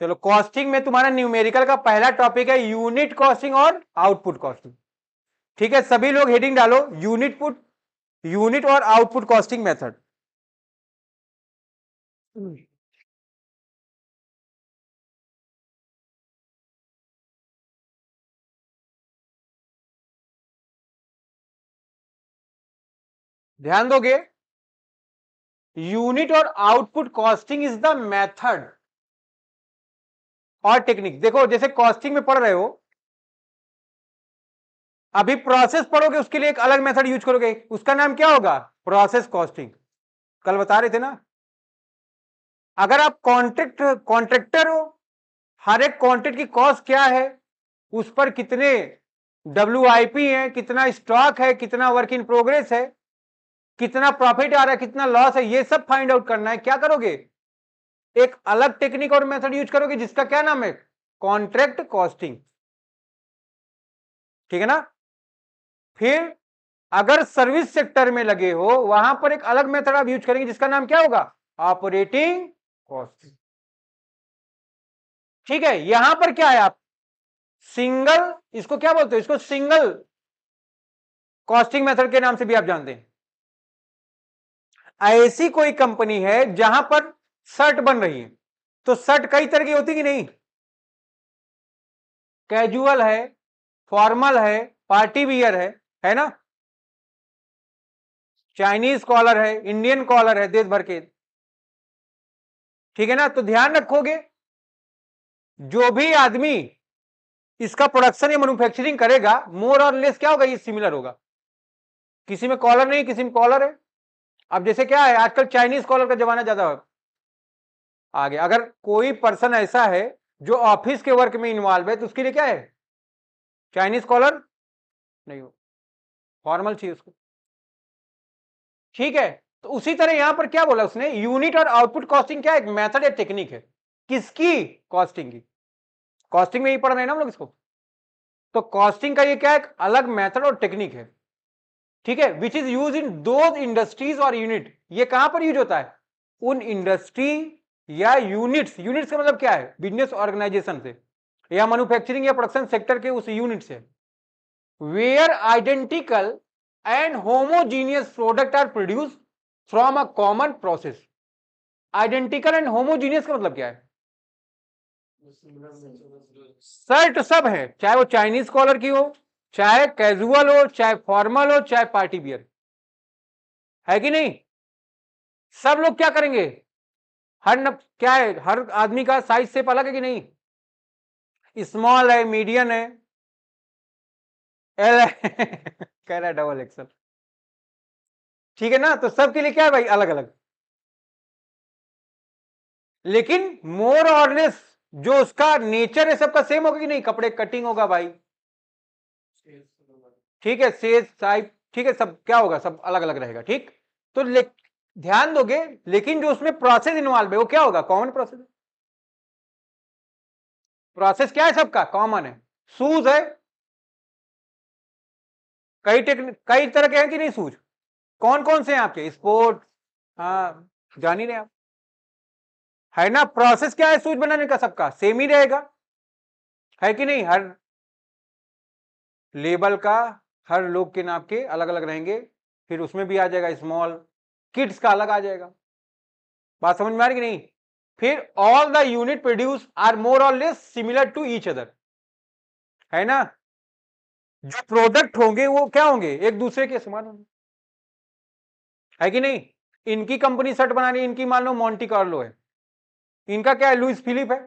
चलो, कॉस्टिंग में तुम्हारा न्यूमेरिकल का पहला टॉपिक है यूनिट कॉस्टिंग और आउटपुट कॉस्टिंग। ठीक है, सभी लोग हेडिंग डालो यूनिट और आउटपुट कॉस्टिंग मेथड। ध्यान दोगे, यूनिट और output costing is the method और टेक्निक। देखो, जैसे कॉस्टिंग में पढ़ रहे हो, अभी प्रोसेस पढ़ोगे, उसके लिए एक अलग मेथड यूज करोगे, उसका नाम क्या होगा? Process costing. कल बता रहे थे ना। अगर आप कॉन्ट्रैक्टर हो, हर एक कॉन्ट्रैक्ट की कॉस्ट क्या है, उस पर कितने WIP है, कितना स्टॉक है, कितना वर्क इन प्रोग्रेस है, कितना प्रॉफिट आ रहा है, कितना लॉस है, ये सब फाइंड आउट करना है। क्या करोगे? एक अलग टेक्निक और मेथड यूज करोगे, जिसका क्या नाम है? Contract costing. ठीक है ना। फिर अगर सर्विस सेक्टर में लगे हो, वहां पर एक अलग मेथड आप यूज करेंगे, जिसका नाम क्या होगा? Operating cost. ठीक है, यहां पर क्या है? आप सिंगल, इसको क्या बोलते हो? इसको सिंगल कॉस्टिंग मेथड के नाम से भी आप जानते हैं। ऐसी कोई कंपनी है जहां पर शर्ट बन रही है, तो शर्ट कई तरह की होती कि नहीं? कैजुअल है, फॉर्मल है, पार्टी वियर है ना? चाइनीज कॉलर है, इंडियन कॉलर है, देश भर के। ठीक है ना। तो ध्यान रखोगे, जो भी आदमी इसका प्रोडक्शन या मैन्युफैक्चरिंग करेगा, मोर और लेस क्या होगा? ये सिमिलर होगा। किसी में कॉलर नहीं, किसी में कॉलर है। अब जैसे क्या है, आजकल चाइनीज कॉलर का जमाना ज्यादा आ गया। अगर कोई पर्सन ऐसा है जो ऑफिस के वर्क में इन्वॉल्व है, तो उसके लिए क्या है? चाइनीज कॉलर नहीं हो, फॉर्मल चाहिए उसको। ठीक है। तो उसी तरह यहां पर क्या बोला उसने? यूनिट और आउटपुट कॉस्टिंग क्या है? एक मेथड या टेक्निक है। किसकी? कॉस्टिंग की। कॉस्टिंग में ही पढ़ रहे हैं ना हम लोग इसको। तो कॉस्टिंग का ये क्या है? एक अलग मेथड और टेक्निक है। ठीक है, which is use in those industries और यूनिट। ये कहां पर यूज होता है? उन इंडस्ट्री या यूनिट्स, यूनिट्स का मतलब क्या है? बिजनेस ऑर्गेनाइजेशन से, या मैन्युफैक्चरिंग या प्रोडक्शन सेक्टर के उस यूनिट से, where identical and homogeneous product are produce from a common process. Identical and homogeneous का मतलब क्या है? शर्ट सब है, चाहे वो चाइनीज कॉलर की हो, चाहे कैजुअल हो, चाहे फॉर्मल हो, चाहे पार्टी वियर, है कि नहीं? सब लोग क्या करेंगे? क्या है, हर आदमी का साइज शेप अलग है कि नहीं? स्मॉल है, मीडियम है, एल है कह रहा है डबल एक्सल। ठीक है ना। तो सबके लिए क्या है भाई? अलग अलग। लेकिन मोर और लेस जो उसका नेचर है, सबका सेम होगा कि नहीं? कपड़े कटिंग होगा भाई, ठीक है, सेज टाइप, ठीक है, सब क्या होगा? सब अलग अलग रहेगा। ठीक। तो ध्यान दोगे, लेकिन जो उसमें प्रोसेस इन्वॉल्व है, वो क्या होगा? Common process. प्रोसेस क्या है? सबका कॉमन है। शूज है, कई तरह के हैं कि नहीं शूज? कौन कौन से हैं आपके? स्पोर्ट, हाँ, जान ही रहे आप, है ना। प्रोसेस क्या है शूज बनाने का? सबका सेम ही रहेगा, है कि नहीं? हर लेबल का, हर लोग के नाप के अलग अलग रहेंगे। फिर उसमें भी आ जाएगा स्मॉल, किड्स का अलग आ जाएगा। बात समझ में आ रही कि नहीं? फिर all the unit produce are more और less similar to each other, है ना। जो प्रोडक्ट होंगे वो क्या होंगे? एक दूसरे के समान होंगे, है कि नहीं? इनकी कंपनी शर्ट बना रही है, इनकी मान लो मोंटी कार्लो है, इनका क्या है? लुइस फिलिप है।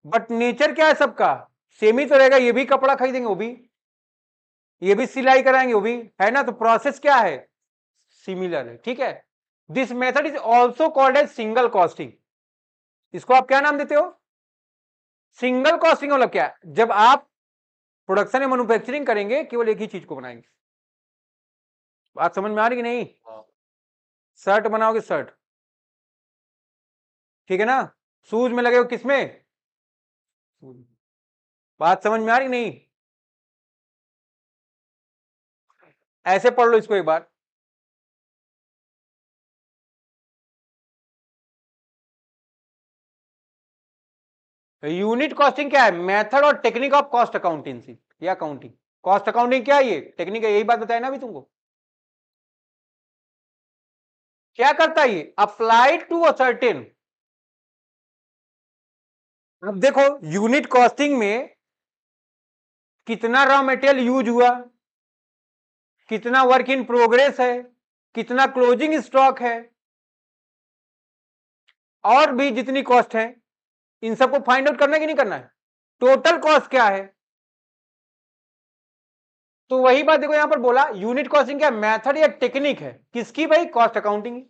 बट नेचर क्या है सबका? सेम ही तो रहेगा। ये भी कपड़ा खरीदेंगे, वो भी, ये भी सिलाई कराएंगे, वो भी, है ना। तो प्रोसेस क्या है? सिमिलर है। ठीक है। This method is also called as single costing. इसको आप क्या नाम देते हो? सिंगल कॉस्टिंग मतलब क्या है? जब आप प्रोडक्शन या मैन्युफैक्चरिंग करेंगे, केवल एक ही चीज को बनाएंगे। बात समझ में आ रही कि नहीं? शर्ट बनाओगे, शर्ट, ठीक है ना। शूज में लगे हो किसमें? बात समझ में आ रही नहीं? ऐसे पढ़ लो इसको एक बार। यूनिट कॉस्टिंग क्या है? मेथड और टेक्निक ऑफ कॉस्ट अकाउंटेंसी या अकाउंटिंग। कॉस्ट अकाउंटिंग क्या है? ये टेक्निक है, यही बात बताया ना अभी तुमको। क्या करता है ये? Applied to a certain. अब देखो यूनिट कॉस्टिंग में कितना रॉ मटेरियल यूज हुआ, कितना वर्क इन प्रोग्रेस है, कितना क्लोजिंग स्टॉक है, और भी जितनी कॉस्ट है, इन सबको फाइंड आउट करना है कि नहीं करना है? टोटल कॉस्ट क्या है? तो वही बात देखो यहां पर बोला, यूनिट कॉस्टिंग क्या मेथड या टेक्निक है किसकी भाई? Cost accounting.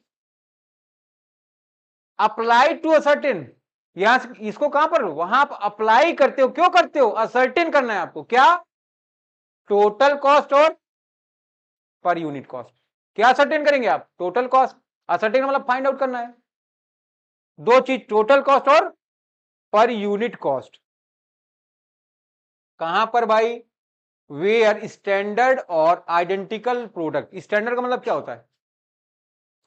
Apply to ascertain, यहां इसको कहां पर वहां आप अप्लाई करते हो, क्यों करते हो? असर्टेन करना है आपको क्या? टोटल कॉस्ट और पर यूनिट कॉस्ट। क्या असर्टेन करेंगे आप? Total cost. असर्टेन मतलब फाइंड आउट करना है। दो चीज, टोटल कॉस्ट और पर यूनिट कॉस्ट। कहां पर भाई? वेयर स्टैंडर्ड और आइडेंटिकल प्रोडक्ट। स्टैंडर्ड का मतलब क्या होता है?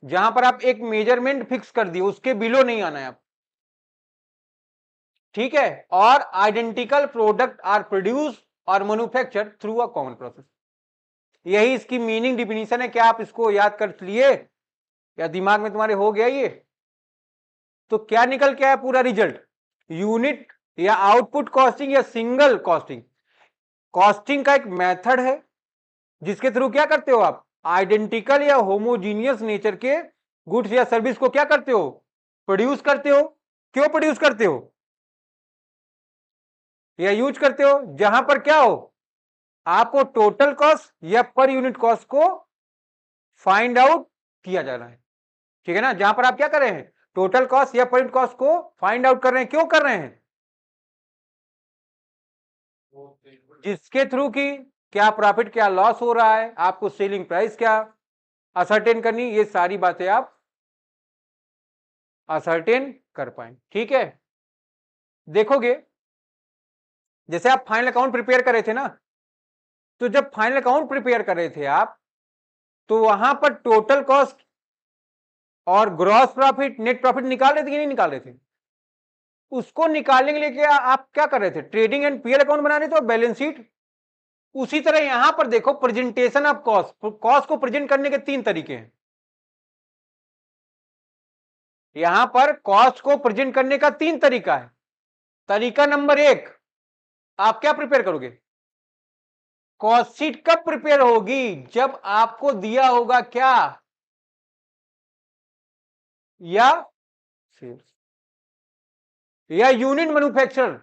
जहां पर आप एक मेजरमेंट फिक्स कर दिए उसके बिलो नहीं आना है आप, ठीक है? और आइडेंटिकल प्रोडक्ट आर प्रोड्यूस और manufacture through a common process. यही इसकी मीनिंग डिफिनीशन है। क्या आप इसको याद कर लिए या दिमाग में तुम्हारे हो गया ये? तो क्या निकल के आया पूरा रिजल्ट? यूनिट या आउटपुट कॉस्टिंग या सिंगल कॉस्टिंग। कॉस्टिंग का एक मेथड है जिसके थ्रू क्या करते हो आप? आइडेंटिकल या होमोजीनियस नेचर के गुड्स या सर्विस को क्या करते हो? प्रोड्यूस करते हो। क्यों प्रोड्यूस करते हो या यूज करते हो? जहां पर क्या हो, आपको टोटल कॉस्ट या पर यूनिट कॉस्ट को फाइंड आउट किया जा रहा है, ठीक है ना? जहां पर आप क्या कर रहे हैं? टोटल कॉस्ट या पर यूनिट कॉस्ट को फाइंड आउट कर रहे हैं। क्यों कर रहे हैं? जिसके थ्रू की क्या प्रॉफिट क्या लॉस हो रहा है, आपको सेलिंग प्राइस क्या असर्टेन करनी, ये सारी बातें आप असर्टेन कर पाए, ठीक है? देखोगे जैसे आप फाइनल अकाउंट प्रिपेयर कर रहे थे ना, तो जब फाइनल अकाउंट प्रिपेयर कर रहे थे आप, तो वहां पर टोटल कॉस्ट और ग्रॉस प्रॉफिट नेट प्रॉफिट निकाल रहे थे कि नहीं निकाल रहे थे? उसको निकालने के लिए क्या आप क्या कर रहे थे? ट्रेडिंग एंड पीएल अकाउंट बना रहे थे और बैलेंस शीट। उसी तरह यहां पर देखो प्रेजेंटेशन ऑफ कॉस्ट, कॉस्ट को प्रेजेंट करने के तीन तरीके हैं। यहां पर कॉस्ट को प्रेजेंट करने का तीन तरीका है। तरीका नंबर एक, आप क्या प्रिपेयर करोगे? कॉस्ट शीट कब प्रिपेयर होगी? जब आपको दिया होगा क्या? या सेल्स या यूनिट मैन्युफैक्चर,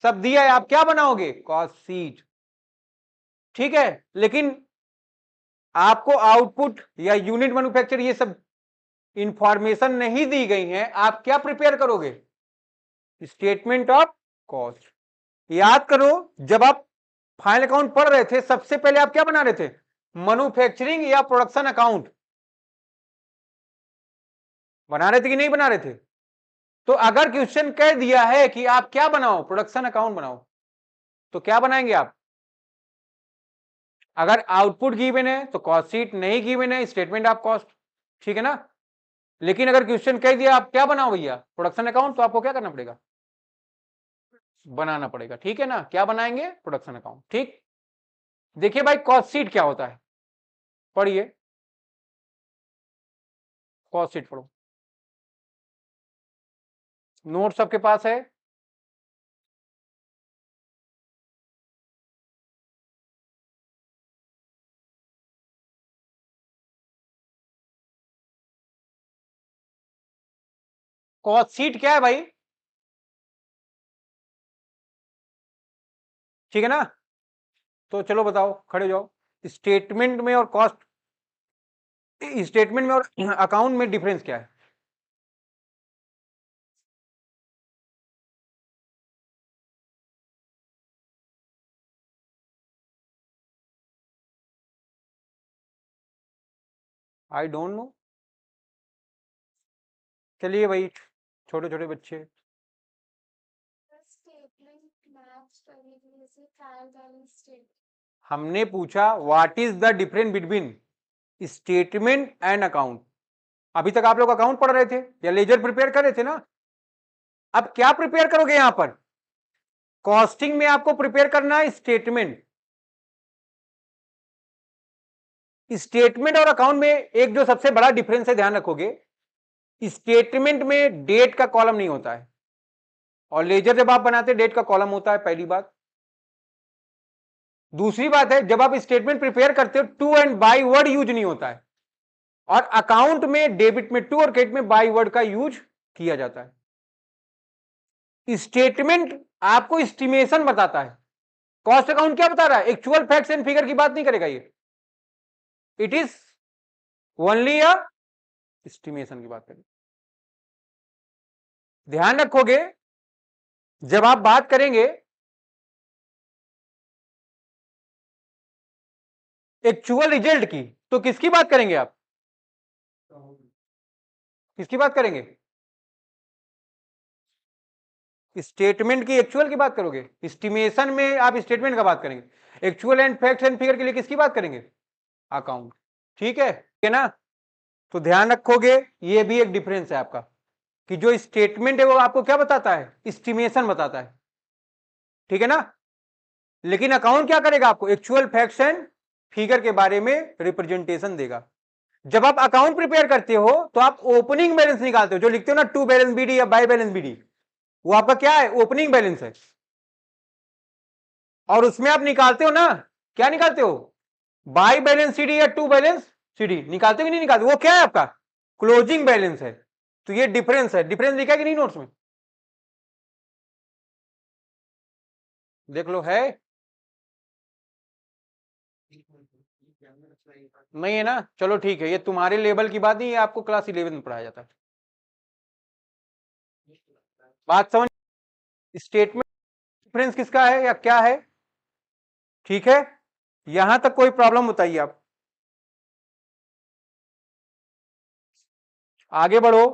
सब दिया है, आप क्या बनाओगे? कॉस्ट शीट, ठीक है? लेकिन आपको आउटपुट या यूनिट मैन्युफैक्चर ये सब इंफॉर्मेशन नहीं दी गई है, आप क्या प्रिपेयर करोगे? Statement of cost. याद करो जब आप फाइनल अकाउंट पढ़ रहे थे, सबसे पहले आप क्या बना रहे थे? मैन्युफैक्चरिंग या प्रोडक्शन अकाउंट बना रहे थे कि नहीं बना रहे थे? तो अगर क्वेश्चन कह दिया है कि आप क्या बनाओ? प्रोडक्शन अकाउंट बनाओ, तो क्या बनाएंगे आप? अगर आउटपुट गिवन है तो कॉस्ट शीट, नहीं गिवन है स्टेटमेंट ऑफ कॉस्ट, ठीक है ना? लेकिन अगर क्वेश्चन कह दिया आप क्या बनाओ भैया? प्रोडक्शन अकाउंट, तो आपको क्या करना पड़ेगा? बनाना पड़ेगा, ठीक है ना? क्या बनाएंगे? प्रोडक्शन अकाउंट, ठीक। देखिए भाई कॉस्ट शीट क्या होता है, पढ़िए, कॉस्ट शीट पढ़ो, नोट सबके पास है? कॉस्ट शीट क्या है भाई? ठीक है ना? तो चलो बताओ, खड़े जाओ। स्टेटमेंट में और कॉस्ट, स्टेटमेंट में और अकाउंट में डिफरेंस क्या है? I don't know. चलिए भाई, छोटे छोटे बच्चे, हमने पूछा what is the difference between statement and account. अभी तक आप लोग अकाउंट पढ़ रहे थे या लेजर प्रिपेयर कर रहे थे ना? अब क्या प्रिपेयर करोगे यहां पर? कॉस्टिंग में आपको प्रिपेयर करना है स्टेटमेंट। स्टेटमेंट और अकाउंट में एक जो सबसे बड़ा डिफरेंस है, ध्यान रखोगे, स्टेटमेंट में डेट का कॉलम नहीं होता है और लेजर जब आप बनाते हैं डेट का कॉलम होता है, पहली बात। दूसरी बात है, जब आप स्टेटमेंट प्रिपेयर करते हो to and by word use नहीं होता है, और अकाउंट में डेबिट में टू और क्रेडिट में बाई वर्ड का यूज किया जाता है। स्टेटमेंट आपको एस्टिमेशन बताता है, कॉस्ट अकाउंट क्या बता रहा है, एक्चुअल फैक्ट्स एंड फिगर की बात नहीं करेगा ये, it is only a estimation की बात करें। ध्यान रखोगे, जब आप बात करेंगे एक्चुअल रिजल्ट की, तो किसकी बात करेंगे आप, किसकी बात करेंगे, स्टेटमेंट की एक्चुअल की बात करोगे, एस्टिमेशन में आप स्टेटमेंट का बात करेंगे, actual and facts and figure के लिए किसकी बात करेंगे, अकाउंट। ठीक है ना। तो ध्यान रखोगे, ये भी एक डिफरेंस है आपका, कि जो स्टेटमेंट है वो आपको क्या बताता है, एस्टिमेशन बताता है, ठीक है ना। लेकिन अकाउंट क्या करेगा, आपको एक्चुअल फैक्ट्स एंड फिगर के बारे में रिप्रेजेंटेशन देगा। जब आप अकाउंट प्रिपेयर करते हो तो आप ओपनिंग बैलेंस निकालते हो, जो लिखते हो ना टू बैलेंस बीडी या बाय बैलेंस बीडी, वो आपका क्या है, ओपनिंग बैलेंस है। और उसमें आप निकालते हो ना, क्या निकालते हो, बाय बैलेंस सीडी या टू बैलेंस सीडी निकालते हो कि नहीं निकालते, वो क्या है आपका क्लोजिंग बैलेंस है। तो ये डिफरेंस है, डिफरेंस लिखा है कि नहीं नोट्स में, देख लो है, नहीं है ना, चलो ठीक है, ये तुम्हारे लेवल की बात नहीं, ये आपको क्लास 11 में पढ़ाया जाता है। बात समझ, स्टेटमेंट डिफरेंस किसका है या क्या है, ठीक है। यहां तक कोई प्रॉब्लम बताइए आप, आगे बढ़ो।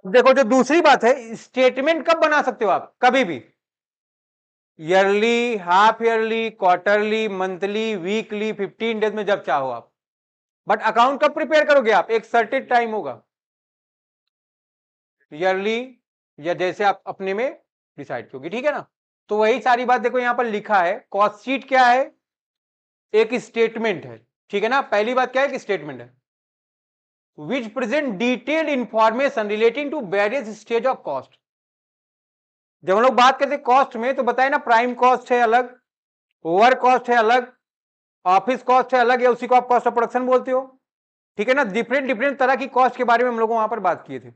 देखो, जो दूसरी बात है, स्टेटमेंट कब बना सकते हो आप, कभी भी, yearly, half yearly, quarterly, monthly, weekly, 15 days में जब चाहो आप। बट अकाउंट कब प्रिपेयर करोगे आप, एक सर्टेन टाइम होगा, ईयरली या जैसे आप अपने में डिसाइड करोगे, ठीक है ना। तो वही सारी बात देखो यहां पर लिखा है, कॉस्ट शीट क्या है, एक स्टेटमेंट है, ठीक है ना। पहली बात क्या है कि स्टेटमेंट है which present detailed information relating to various stage of cost. जब हम लोग बात करते हैं कॉस्ट में, तो बताए ना, प्राइम कॉस्ट है अलग, ओवर कॉस्ट है अलग, ऑफिस कॉस्ट है अलग, या उसी को आप कॉस्ट ऑफ प्रोडक्शन बोलते हो, ठीक है ना। डिफरेंट डिफरेंट तरह की कॉस्ट के बारे में हम लोग वहां पर बात किए थे,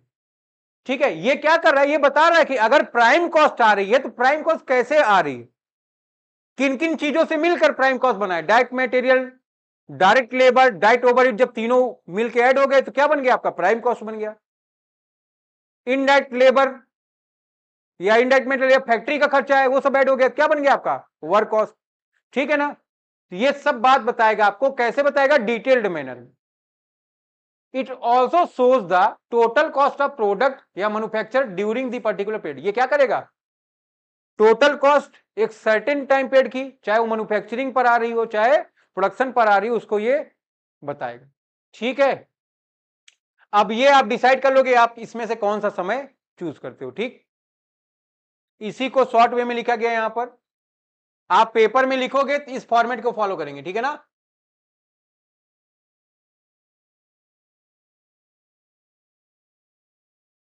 ठीक है। ये क्या कर रहा है, ये बता रहा है कि अगर प्राइम कॉस्ट आ रही है तो प्राइम कॉस्ट कैसे आ रही है, किन किन चीजों से मिलकर प्राइम कॉस्ट बना है, direct material, direct labour, direct overhead, जब तीनों मिलकर ऐड हो गए तो क्या बन गया, आपका प्राइम कॉस्ट बन गया। इनडायरेक्ट लेबर या इनडायरेक्ट मटेरियल या फैक्ट्री का खर्चा है, वो सब ऐड हो गया, क्या बन गया आपका वर्क कॉस्ट, ठीक है ना। तो ये सब बात बताएगा आपको, कैसे बताएगा, डिटेल्ड मैनर में। It also shows the total cost of product या manufacture during the particular period. ये क्या करेगा, टोटल कॉस्ट एक सर्टेन टाइम पीरियड की, चाहे वो मैन्युफैक्चरिंग पर आ रही हो चाहे प्रोडक्शन पर आ रही हो, उसको ये बताएगा, ठीक है। अब ये आप डिसाइड कर लोगे आप इसमें से कौन सा समय चूज करते हो, ठीक। इसी को शॉर्ट वे में लिखा गया यहां पर, आप पेपर में लिखोगे तो इस फॉर्मेट को फॉलो करेंगे, ठीक है ना।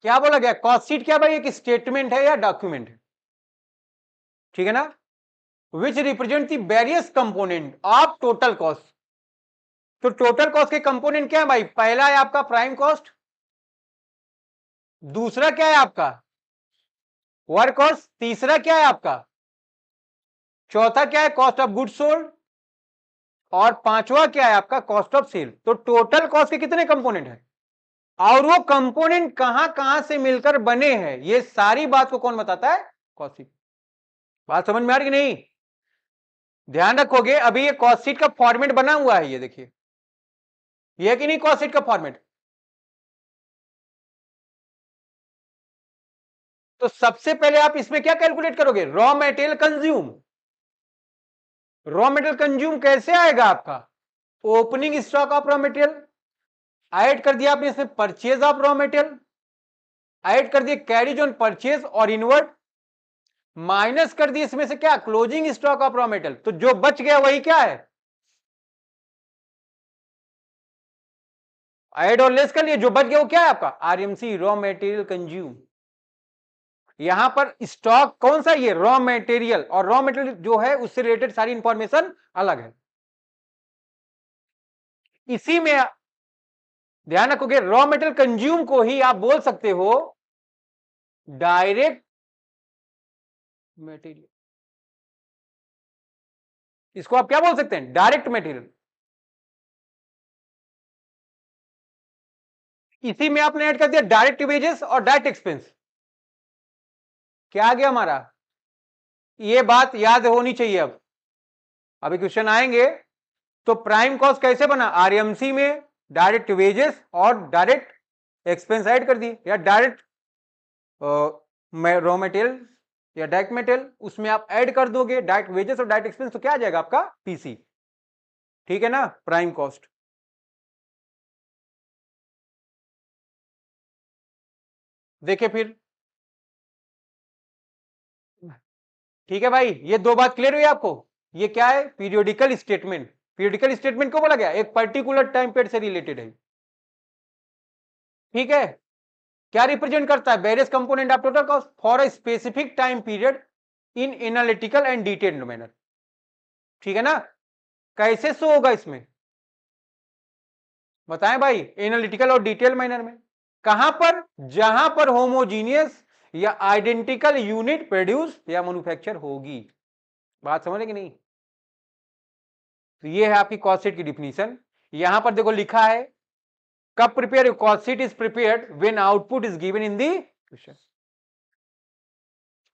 क्या बोला गया, कॉस्ट शीट क्या भाई, एक स्टेटमेंट है या डॉक्यूमेंट है, ठीक है ना, which represent the various component of total cost. तो टोटल कॉस्ट के कंपोनेंट क्या है भाई, पहला है आपका प्राइम कॉस्ट, दूसरा क्या है आपका वर्क कॉस्ट, तीसरा क्या है आपका, चौथा क्या है कॉस्ट ऑफ गुड्स सोल्ड, और पांचवा क्या है आपका कॉस्ट ऑफ सेल। तो टोटल कॉस्ट के कितने कंपोनेंट हैं, और वो कंपोनेंट कहां कहां से मिलकर बने हैं, ये सारी बात को कौन बताता है, कॉस्ट शीट। बात समझ में आ रही कि नहीं, ध्यान रखोगे, अभी ये कॉस्ट शीट का फॉर्मेट बना हुआ है, ये देखिए, ये कि नहीं कॉस्ट शीट का फॉर्मेट। तो सबसे पहले आप इसमें क्या कैलकुलेट करोगे, raw material consume. Raw material consume कैसे आएगा आपका, opening stock of raw material, add कर दिया आपने इसमें purchase of raw material, add कर दिए कैरीज ऑन परचेज और इनवर्ड, माइनस कर दिए इसमें से क्या, closing stock of raw material. तो जो बच गया वही क्या है, ऐड और लेस कर लिए, जो बच गया वो क्या है आपका आरएमसी, रॉ मटेरियल कंज्यूम। यहां पर स्टॉक कौन सा, ये रॉ मटेरियल, और रॉ मटेरियल जो है उससे रिलेटेड सारी इंफॉर्मेशन अलग है। इसी में ध्यान रखोगे, रॉ मटेरियल कंज्यूम को ही आप बोल सकते हो डायरेक्ट मटेरियल, इसको आप क्या बोल सकते हैं, डायरेक्ट मटेरियल। इसी में आपने ऐड कर दिया डायरेक्ट वेजेस और डायरेक्ट एक्सपेंस। क्या आ गया हमारा, ये बात याद होनी चाहिए। अब अभी क्वेश्चन आएंगे तो प्राइम कॉस्ट कैसे बना, आरएमसी में डायरेक्ट वेजेस और डायरेक्ट एक्सपेंस ऐड कर दिए, या डायरेक्ट रॉ मटेरियल या डायरेक्ट मटेरियल, उसमें आप ऐड कर दोगे डायरेक्ट वेजेस और डायरेक्ट एक्सपेंस, तो क्या आ जाएगा आपका पीसी। ठीक है ना, प्राइम कॉस्ट। देखिए फिर, ठीक है भाई, ये दो बात क्लियर हुई आपको। ये क्या है, पीरियोडिकल स्टेटमेंट। पीरियोडिकल स्टेटमेंट को बोला गया, एक पर्टिकुलर टाइम पीरियड से रिलेटेड है। ठीक है, क्या रिप्रेजेंट करता है, various component of total cost for a specific time period in analytical and detailed manner. ठीक है ना, कैसे शो होगा इसमें बताएं भाई, एनालिटिकल और डिटेल मैनर में। कहां पर, जहां पर होमोजीनियस या आइडेंटिकल यूनिट प्रोड्यूस या मैन्युफैक्चर होगी। बात समझ रहे कि नहीं। तो ये है आपकी कॉस्ट शीट की डिफिनीशन। यहां पर देखो लिखा है, कब prepare, cost sheet is prepared when output is given in the question.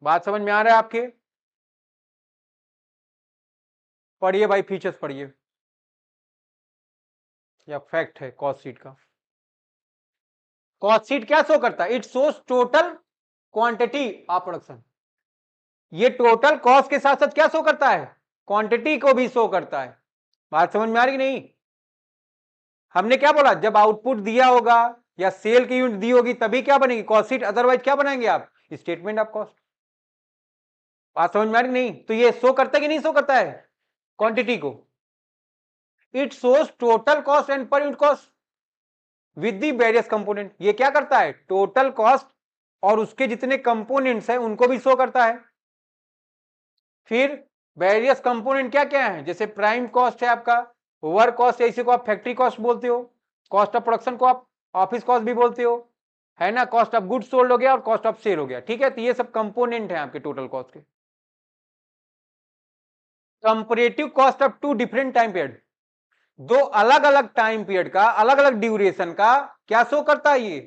बात समझ में आ रहा है आपके, पढ़िए भाई, फीचर्स पढ़िए, या फैक्ट है कॉस्ट शीट का। कॉस्ट शीट क्या शो करता है, it shows total quantity of production. ये टोटल कॉस्ट के साथ साथ क्या शो करता है, क्वांटिटी को भी शो करता है। बात समझ में आ रही नहीं। हमने क्या बोला, जब आउटपुट दिया होगा या सेल की यूनिट दी होगी तभी क्या बनेगी कॉस्ट शीट, अदरवाइज क्या बनाएंगे आप, स्टेटमेंट ऑफ कॉस्ट। बात समझ में आ रही नहीं। तो ये शो करता है कि नहीं शो करता है क्वांटिटी को, it shows total cost and per unit cost with the various component. ये क्या करता है, टोटल कॉस्ट और उसके जितने कंपोनेंट्स हैं उनको भी शो करता है। फिर वेरियस कंपोनेंट क्या क्या है, जैसे प्राइम कॉस्ट है आपका, वर्क कॉस्ट है, इसी को आप फैक्ट्री कॉस्ट बोलते हो, कॉस्ट ऑफ प्रोडक्शन को आप ऑफिस कॉस्ट भी बोलते हो, है ना, कॉस्ट ऑफ गुड्स सोल्ड हो गया और कॉस्ट ऑफ सेल हो गया। ठीक है, तो ये सब कंपोनेंट है आपके टोटल कॉस्ट के। Comparative cost of two different time period, दो अलग अलग टाइम पीरियड का, अलग अलग ड्यूरेशन का क्या शो करता है, ये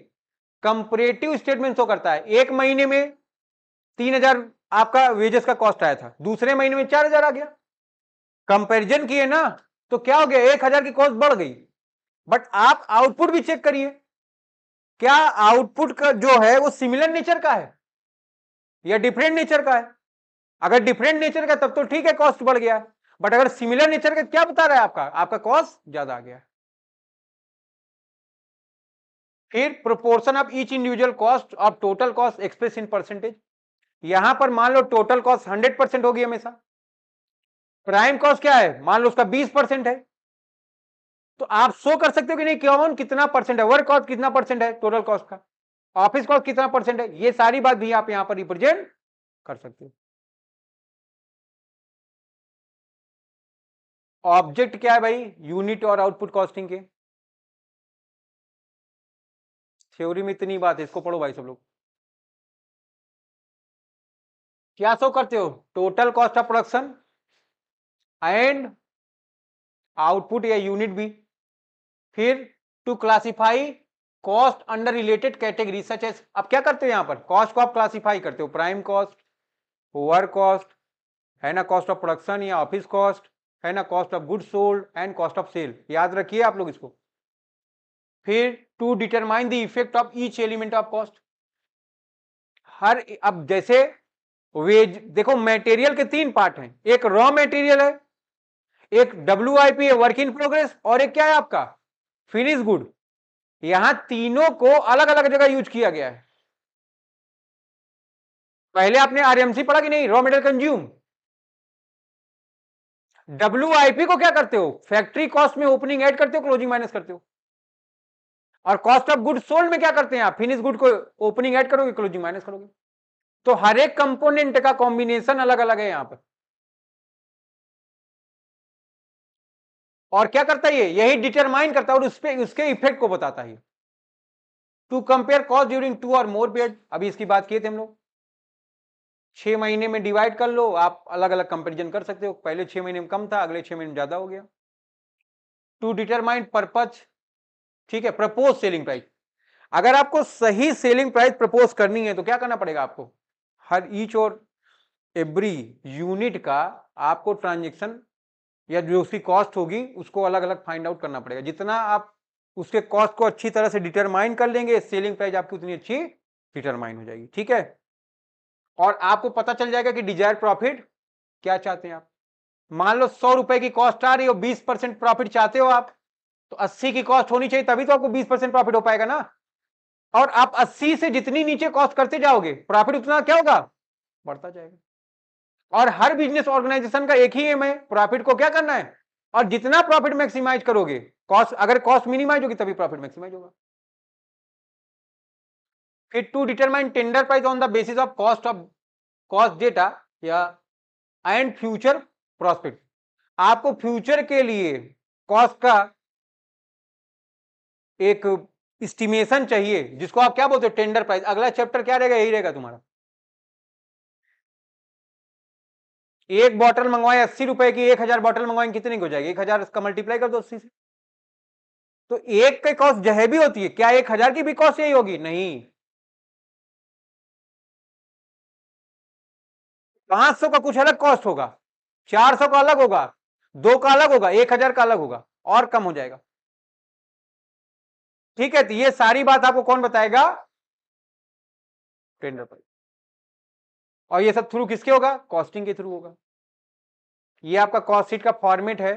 कंपैरेटिव स्टेटमेंट शो करता है। एक महीने में 3000 आपका वेजेस का कॉस्ट आया था, दूसरे महीने में 4000 आ गया, कंपैरिजन किए ना, तो क्या हो गया, 1000 की कॉस्ट बढ़ गई। बट आप आउटपुट भी चेक करिए, क्या आउटपुट का जो है वो सिमिलर नेचर का है या डिफरेंट नेचर का है। अगर डिफरेंट नेचर का तब तो ठीक है, कॉस्ट बढ़ गया। बट अगर सिमिलर नेचर का, क्या बता रहा है आपका, आपका कॉस्ट ज्यादा आ गया। फिर proportion of each individual cost of total cost express in percentage. यहां पर मान लो टोटल कॉस्ट 100% होगी हमेशा, प्राइम कॉस्ट क्या है, मान लो उसका 20% है, तो आप शो कर सकते हो कि नहीं, कौन कितना परसेंट है, वर्क कॉस्ट कितना परसेंट है टोटल कॉस्ट का, ऑफिस कॉस्ट कितना परसेंट है, ये सारी बात भी आप यहां पर रिप्रेजेंट कर सकते हो। ऑब्जेक्ट क्या है भाई, यूनिट और आउटपुट कॉस्टिंग के। थ्योरी में इतनी बात है, इसको पढ़ो भाई सब लोग। क्या शो करते हो, total cost of production and output या यूनिट भी। फिर to classify cost under related category such as, अब क्या करते हो यहां पर, कॉस्ट को आप क्लासिफाई करते हो, प्राइम कॉस्ट, वर्क कॉस्ट, है ना, कॉस्ट ऑफ प्रोडक्शन या ऑफिस कॉस्ट, है ना, cost of goods sold and cost of sale, याद रखिए आप लोग इसको। फिर to determine the effect of each element of cost, हर, अब जैसे वेज देखो, मटेरियल के 3 पार्ट हैं, एक रॉ मटेरियल है, एक WIP है वर्क इन प्रोग्रेस, और एक क्या है आपका फिनिश गुड। यहां तीनों को अलग अलग जगह यूज किया गया है। पहले आपने आरएमसी पढ़ा कि नहीं, रॉ मेटेरियल कंज्यूम। डब्ल्यूआईपी को क्या करते हो, फैक्ट्री कॉस्ट में ओपनिंग ऐड करते हो, क्लोजिंग माइनस करते हो। और कॉस्ट ऑफ गुड सोल्ड में क्या करते हैं आप, फिनिश गुड को ओपनिंग ऐड करोगे, क्लोजिंग माइनस करोगे। तो हर एक कंपोनेंट का कॉम्बिनेशन अलग अलग है यहां पर। और क्या करता है ये, यही डिटरमाइन करता है और उसके इफेक्ट को बताता है। टू कंपेयर कॉस्ट ड्यूरिंग 2 और मोर पीरियड, अभी इसकी बात किए थे हम लोग। 6 महीने में डिवाइड कर लो, आप अलग अलग कंपेरिजन कर सकते हो, पहले 6 महीने में कम था, अगले 6 महीने में ज्यादा हो गया। टू डिटरमाइन पर्पज, ठीक है, प्रपोज सेलिंग प्राइस। अगर आपको सही सेलिंग प्राइस प्रपोज करनी है तो क्या करना पड़ेगा आपको, हर ईच और एवरी यूनिट का आपको ट्रांजेक्शन या जो उसकी कॉस्ट होगी उसको अलग अलग फाइंड आउट करना पड़ेगा। जितना आप उसके कॉस्ट को अच्छी तरह से डिटरमाइन कर लेंगे, सेलिंग प्राइस आपकी उतनी अच्छी डिटरमाइन हो जाएगी, ठीक है। और आपको पता चल जाएगा कि डिजायर प्रॉफिट क्या चाहते हैं आप। मान लो 100 रुपए की कॉस्ट आ रही हो, 20% प्रॉफिट चाहते हो आप, तो 80 की कॉस्ट होनी चाहिए, तभी तो आपको 20% प्रॉफिट हो पाएगा ना। और आप 80 से जितनी नीचे कॉस्ट करते जाओगे, प्रॉफिट उतना क्या होगा, बढ़ता जाएगा। और हर बिजनेस ऑर्गेनाइजेशन का एक ही एम है, प्रॉफिट को क्या करना है, और जितना प्रॉफिट मैक्सिमाइज करोगे, कॉस्ट अगर कॉस्ट मिनिमाइज होगी तभी प्रॉफिट मैक्सिमाइज होगा। फिर to determine tender price on the basis of cost data या एंड फ्यूचर प्रॉस्पेक्ट। आपको फ्यूचर के लिए कॉस्ट का एक एस्टिमेशन चाहिए, जिसको आप क्या बोलते हो, टेंडर प्राइस। अगला चैप्टर क्या रहेगा, यही रहेगा तुम्हारा। एक बॉटल मंगवाए 80 रुपए की, 1000 बॉटल मंगवाएंगे, कितने की हो जाएगी, 1000 का मल्टीप्लाई कर दो 80 से। तो एक की कॉस्ट जह भी होती है, क्या 1000 की भी कॉस्ट यही होगी, नहीं। 500 का कुछ अलग कॉस्ट होगा, 400 का अलग होगा, 2 का अलग होगा, 1000 का अलग होगा, और कम हो जाएगा, ठीक है। तो ये सारी बात आपको कौन बताएगा, टेंडर प्राइस। और ये सब थ्रू किसके होगा, कॉस्टिंग के थ्रू होगा। ये आपका कॉस्ट शीट का फॉर्मेट है,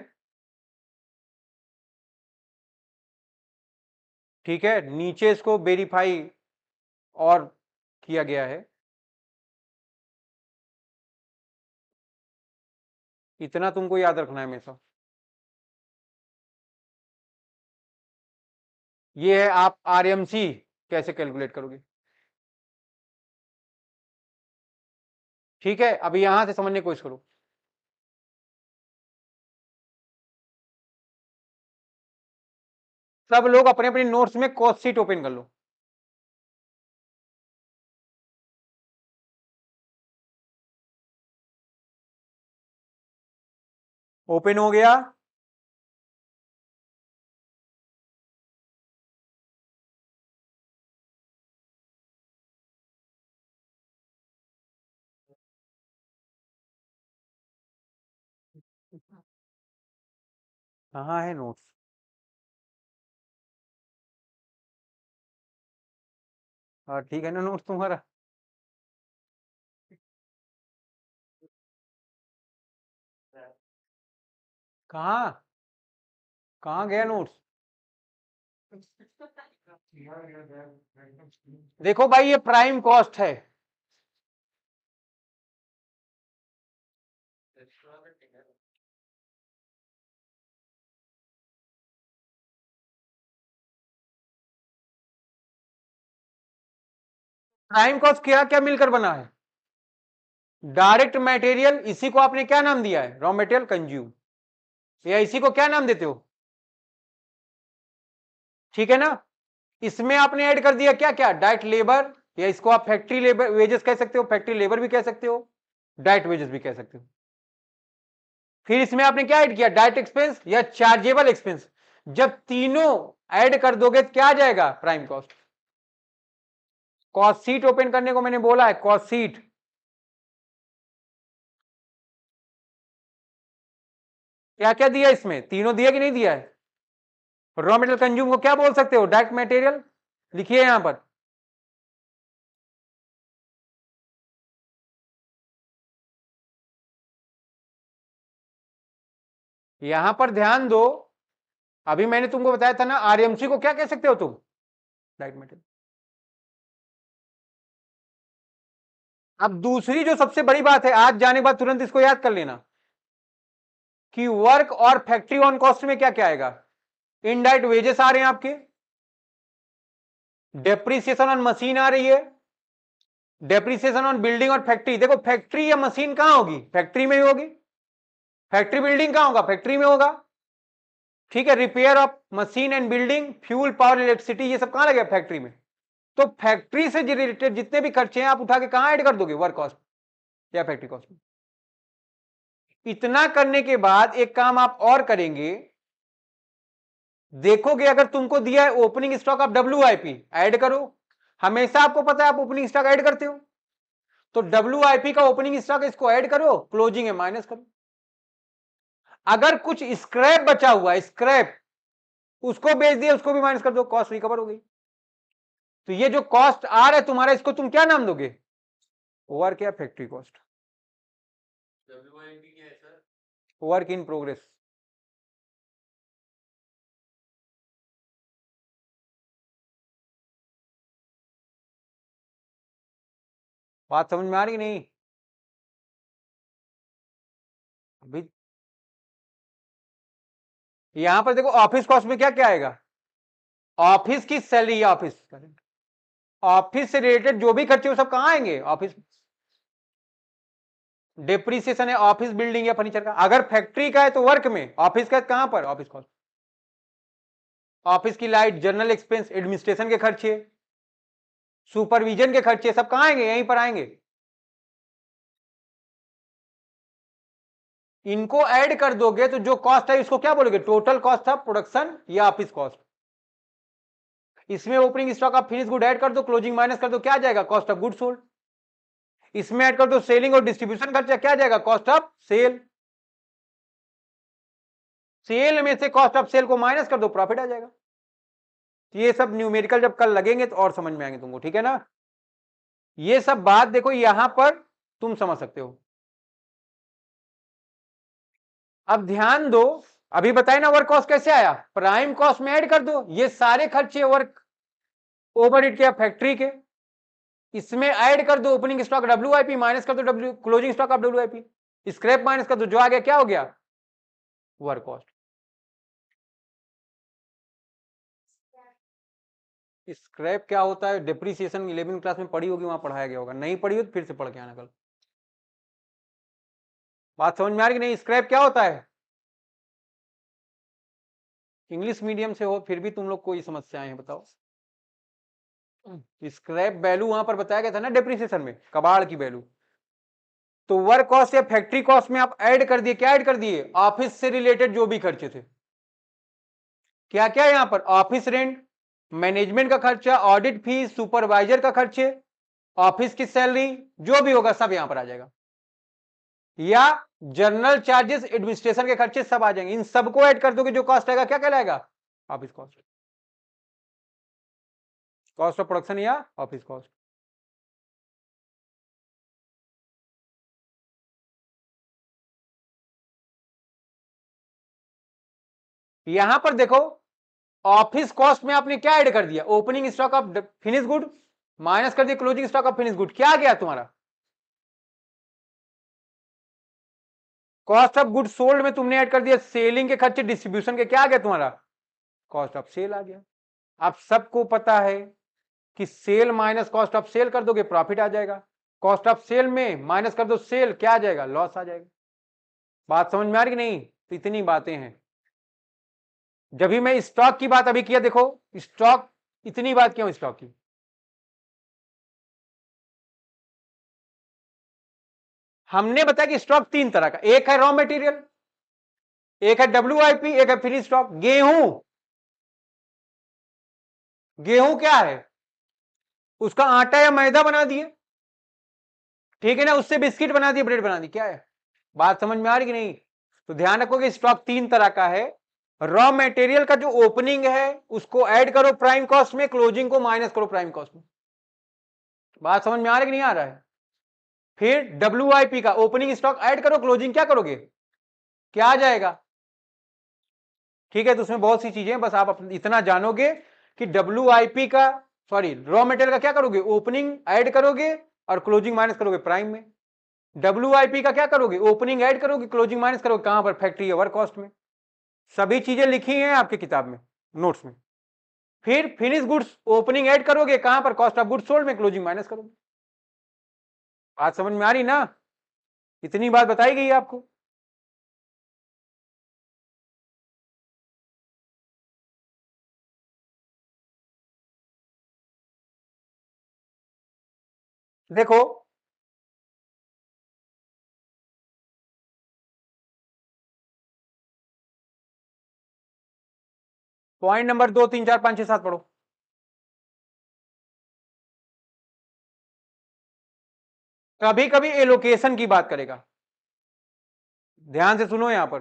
ठीक है। नीचे इसको वेरीफाई और किया गया है, इतना तुमको याद रखना है हमेशा। ये है आप आरएमसी कैसे कैलकुलेट करोगे, ठीक है। अभी यहां से समझने की कोशिश करो। सब लोग अपने अपने नोट्स में कॉस्ट शीट ओपन कर लो। ओपन हो गया, कहाँ है नोट्स, हाँ ठीक है ना नोट्स तुम्हारा। कहाँ कहाँ गया नोट्स, देखो भाई ये प्राइम कॉस्ट है, प्राइम कॉस्ट क्या क्या मिलकर बना है, डायरेक्ट मटेरियल, इसी को आपने क्या नाम दिया है, रॉ मटेरियल कंज्यूम, या इसी को क्या नाम देते हो, ठीक है ना। इसमें आपने ऐड कर दिया क्या क्या, डायरेक्ट लेबर, या इसको आप फैक्ट्री लेबर वेजेस कह सकते हो, फैक्ट्री लेबर भी कह सकते हो, डायरेक्ट वेजेस भी कह सकते हो। फिर इसमें आपने क्या ऐड किया, डायरेक्ट एक्सपेंस या चार्जेबल एक्सपेंस। जब तीनों ऐड कर दोगे तो क्या आ जाएगा, prime cost. Cost sheet open करने को मैंने बोला है, कॉस्ट शीट। क्या क्या दिया इसमें, तीनों दिया कि नहीं दिया है। रॉ मटेरियल कंज्यूम को क्या बोल सकते हो, डायरेक्ट मटेरियल, लिखिए यहां पर। यहां पर ध्यान दो, अभी मैंने तुमको बताया था ना, आरएमसी को क्या कह सकते हो तुम, डायरेक्ट मटेरियल। अब दूसरी जो सबसे बड़ी बात है, आज जाने के बाद तुरंत इसको याद कर लेना कि वर्क और फैक्ट्री ऑन कॉस्ट में क्या क्या आएगा। इनडायरेक्ट वेजेस आ रहे हैं आपके, डेप्रीसिएशन ऑन मशीन आ रही है, डेप्रीसिएशन ऑन बिल्डिंग और फैक्ट्री। देखो फैक्ट्री या मशीन कहां होगी, फैक्ट्री में ही होगी। फैक्ट्री बिल्डिंग कहां होगा, फैक्ट्री में होगा। ठीक है, repair of machine and building, fuel, power, electricity, ये सब कहां लगे, फैक्ट्री में। तो फैक्ट्री से रिलेटेड जितने भी खर्चे हैं आप उठा के कहां ऐड कर दोगे, वर्क कॉस्ट या फैक्ट्री कॉस्ट में। इतना करने के बाद एक काम आप और करेंगे, देखोगे अगर तुमको दिया है opening stock of WIP, add करो। हमेशा आपको पता है आप ओपनिंग स्टॉक ऐड करते हो, तो WIP का ओपनिंग स्टॉक इसको ऐड करो, क्लोजिंग है माइनस करो। अगर कुछ स्क्रैप बचा हुआ है, स्क्रैप, उसको बेच दिया, उसको भी माइनस कर दो, कॉस्ट रिकवर हो गई। तो ये जो कॉस्ट आ रहा है तुम्हारा, इसको तुम क्या नाम दोगे, वर्क या फैक्ट्री कॉस्ट, WIP क्या है सर? Work in progress. बात समझ में आ रही नहीं अभी। यहां पर देखो ऑफिस कॉस्ट में क्या क्या आएगा, ऑफिस की सैलरी, ऑफिस से रिलेटेड जो भी खर्चे वो सब कहां आएंगे, ऑफिस। डेप्रीसिएशन है ऑफिस बिल्डिंग या फर्नीचर का। अगर फैक्ट्री का है तो वर्क में, ऑफिस का कहां पर, ऑफिस कॉस्ट। ऑफिस की लाइट, जनरल एक्सपेंस, एडमिनिस्ट्रेशन के खर्चे, सुपरविजन के खर्चे, सब कहां आएंगे, यहीं पर आएंगे। इनको ऐड कर दोगे तो जो कॉस्ट है इसको क्या बोलोगे, टोटल कॉस्ट ऑफ प्रोडक्शन या ऑफिस कॉस्ट। इसमें opening stock of finish good add कर दो, क्लोजिंग माइनस कर दो, क्या जाएगा, कॉस्ट ऑफ गुड सोल्ड। इसमें ऐड कर दो सेलिंग और डिस्ट्रीब्यूशन खर्चा, क्या जाएगा, कॉस्ट ऑफ सेल। सेल में से कॉस्ट ऑफ सेल को माइनस कर दो, प्रॉफिट आ जाएगा। ये सब न्यूमेरिकल जब कल लगेंगे तो और समझ में आएंगे तुमको, ठीक है ना। ये सब बात देखो यहां पर तुम समझ सकते हो। अब ध्यान दो, अभी बताए ना वर्क कॉस्ट कैसे आया, प्राइम कॉस्ट में ऐड कर दो ये सारे खर्चे वर्क ओवरहेड के फैक्ट्री के, इसमें ऐड कर दो ओपनिंग स्टॉक WIP, माइनस कर दो closing stock of WIP, scrap minus कर दो, जो आ गया क्या हो गया, वर्क कॉस्ट। स्क्रैप क्या होता है, डिप्रीसिएशन 11वीं क्लास में पढ़ी होगी, वहां पढ़ाया गया होगा, नहीं पढ़ी हो तो फिर से पढ़ के आना कल। बात समझ में आ रही कि नहीं, स्क्रैप क्या होता है, इंग्लिश मीडियम से हो फिर भी तुम लोग कोई समस्याएं हैं बताओ। स्क्रैप वैल्यू वहां पर बताया गया था ना डिप्रीसिएशन में, कबाड़ की वैल्यू। तो वर्क कॉस्ट या फैक्ट्री कॉस्ट में आप ऐड कर दिए, क्या ऐड कर दिए, ऑफिस से रिलेटेड जो भी खर्चे थे। क्या क्या यहां पर, ऑफिस रेंट, मैनेजमेंट का खर्चा, ऑडिट फीस, सुपरवाइजर का खर्चे, ऑफिस की सैलरी, जो भी होगा सब यहां पर आ जाएगा, या जनरल चार्जेस, एडमिनिस्ट्रेशन के खर्चे सब आ जाएंगे। इन सबको ऐड कर दोगे जो कॉस्ट आएगा क्या कहलाएगा, office cost, cost of production या ऑफिस कॉस्ट। यहां पर देखो ऑफिस कॉस्ट में आपने क्या ऐड कर दिया, opening stock of finish good minus कर दिया closing stock of finish good, क्या आ गया तुम्हारा, कॉस्ट ऑफ गुड सोल्ड में तुमने ऐड कर दिया सेलिंग के खर्चे, डिस्ट्रीब्यूशन के, क्या आ गया तुम्हारा, कॉस्ट ऑफ सेल आ गया। आप सबको पता है कि sale minus cost of sale कर दोगे प्रॉफिट आ जाएगा, कॉस्ट ऑफ सेल में माइनस कर दो सेल, क्या आ जाएगा, लॉस आ जाएगा। बात समझ में आ रही कि नहीं, तो इतनी बातें हैं। जब भी मैं स्टॉक की बात अभी किया, देखो स्टॉक, इतनी बात क्यों स्टॉक की, हमने बताया कि स्टॉक तीन तरह का, एक है रॉ मटेरियल, एक है WIP, एक है फिनिश स्टॉक। गेहूं, गेहूं क्या है, उसका आटा या मैदा बना दिए, ठीक है ना, उससे बिस्किट बना दिए, ब्रेड बना दी, क्या है, बात समझ में आ रही कि नहीं। तो ध्यान रखो कि स्टॉक तीन तरह का है, रॉ मटेरियल का जो ओपनिंग है उसको ऐड करो प्राइम कॉस्ट में, क्लोजिंग को माइनस करो प्राइम कॉस्ट में। बात समझ में आ रहा है कि नहीं आ रहा है। फिर WIP का ओपनिंग स्टॉक ऐड करो, क्लोजिंग क्या करोगे, क्या आ जाएगा, ठीक है। तो उसमें बहुत सी चीजें, बस आप इतना जानोगे कि WIP का सॉरी रॉ मटेरियल का क्या करोगे, ओपनिंग ऐड करोगे और क्लोजिंग माइनस करोगे प्राइम में। WIP का क्या करोगे, ओपनिंग ऐड करोगे क्लोजिंग माइनस करोगे कहां पर, फैक्ट्री वर्क कॉस्ट में। सभी चीजें लिखी हैं आपकी किताब में, नोट्स में। फिर फिनिश गुड्स ओपनिंग ऐड करोगे कहां पर, कॉस्ट ऑफ गुड्स सोल्ड में क्लोजिंग माइनस करोगे। बात समझ में आ रही ना, इतनी बात बताई गई आपको। देखो पॉइंट नंबर 2 3 4 5 6 7 पढ़ो। कभी कभी एलोकेशन की बात करेगा, ध्यान से सुनो यहां पर।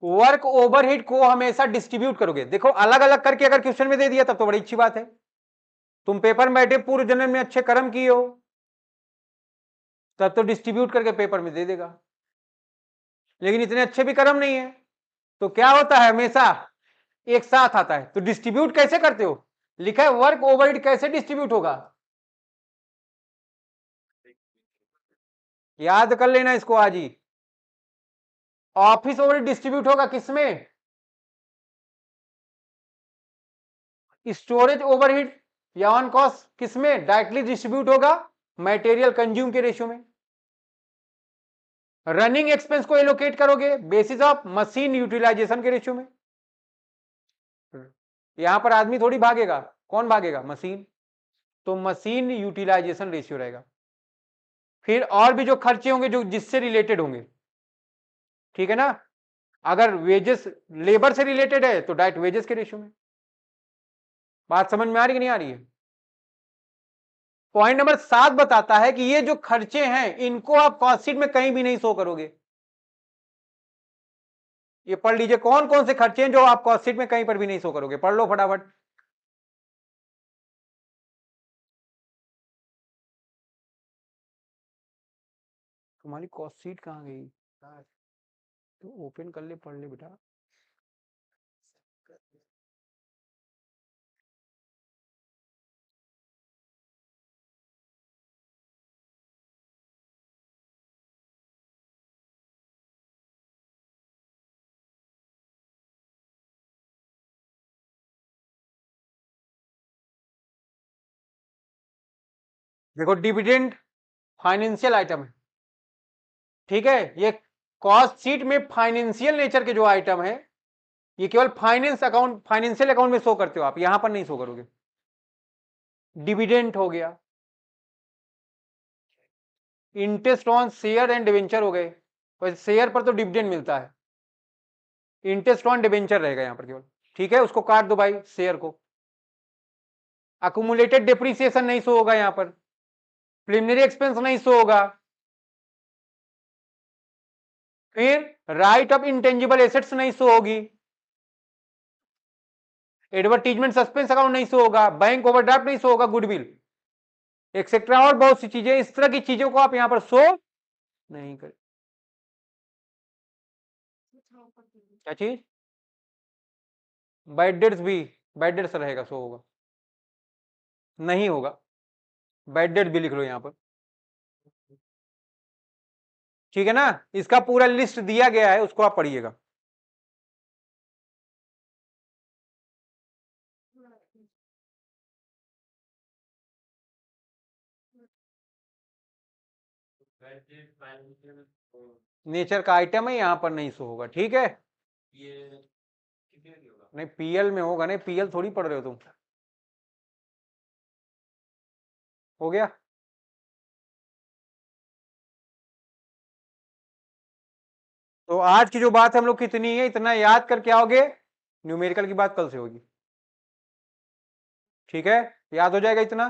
वर्क ओवरहेड को हमेशा डिस्ट्रीब्यूट करोगे। देखो अलग अलग करके अगर क्वेश्चन में दे दिया तब तो बड़ी अच्छी बात है, तुम पेपर में बैठे पूर्व जन्म में अच्छे कर्म किए हो, तब तो डिस्ट्रीब्यूट करके पेपर में दे देगा। लेकिन इतने अच्छे भी कर्म नहीं है, तो क्या होता है हमेशा एक साथ आता है। तो डिस्ट्रीब्यूट कैसे करते हो, लिखा है वर्क ओवरहेड कैसे डिस्ट्रीब्यूट होगा, याद कर लेना इसको आज ही। ऑफिस ओवरहेड डिस्ट्रीब्यूट होगा किसमें, स्टोरेज ओवरहेड या ऑन कॉस्ट किसमें, डायरेक्टली डिस्ट्रीब्यूट होगा मटेरियल कंज्यूम के रेशियो में। रनिंग एक्सपेंस को एलोकेट करोगे बेसिस ऑफ मशीन यूटिलाइजेशन के रेशियो में। यहां पर आदमी थोड़ी भागेगा, कौन भागेगा, मशीन, तो मशीन यूटिलाइजेशन रेशियो रहेगा। फिर और भी जो खर्चे होंगे जो जिससे रिलेटेड होंगे, ठीक है ना, अगर वेजेस लेबर से रिलेटेड है तो डायरेक्ट वेजेस के रेशियो में। बात समझ में आ रही कि नहीं आ रही है। पॉइंट नंबर 7 बताता है कि ये जो खर्चे हैं इनको आप कॉस्ट शीट में कहीं भी नहीं शो करोगे। ये पढ़ लीजिए कौन कौन से खर्चे हैं जो आप कॉस्ट शीट में कहीं पर भी नहीं शो करोगे, पढ़ लो फटाफट। तुम्हारी कॉस्ट शीट कहां गई, तो ओपन कर ले, पढ़ ले बेटा। देखो डिविडेंड फाइनेंशियल आइटम है, ठीक है, ये कॉस्ट शीट में फाइनेंशियल नेचर के जो आइटम है ये केवल फाइनेंस अकाउंट, फाइनेंशियल अकाउंट में शो करते हो आप, यहां पर नहीं शो करोगे। डिविडेंड हो गया, interest on share and debenture हो गए, तो शेयर पर तो डिविडेंड मिलता है, इंटरेस्ट ऑन डिवेंचर रहेगा यहां पर केवल, ठीक है, उसको काट दो भाई शेयर को। अकुमुलेटेड डिप्रिसिएशन नहीं शो होगा यहां पर, प्रिलिमिनरी एक्सपेंस नहीं शो होगा, फिर राइट ऑफ इंटेंजिबल एसेट्स नहीं शो होगी, एडवर्टीजमेंट सस्पेंस अकाउंट नहीं शो होगा, बैंक ओवरड्राफ्ट नहीं शो होगा, गुडविल एक्सेट्रा और बहुत सी चीजें, इस तरह की चीजों को आप यहां पर शो नहीं करें। क्या चीज, बैड डेट्स भी, बैड डेट्स रहेगा, शो होगा नहीं होगा, बैड डेट भी लिख लो यहां पर, ठीक है ना। इसका पूरा लिस्ट दिया गया है, उसको आप पढ़िएगा। नेचर का आइटम है, यहां पर नहीं शो होगा, ठीक है। नहीं पीएल में होगा, नहीं पीएल थोड़ी पढ़ रहे हो तुम, हो गया। तो आज की जो बात है हम लोग कितनी है, इतना याद करके आओगे, न्यूमेरिकल की बात कल से होगी, ठीक है, याद हो जाएगा इतना।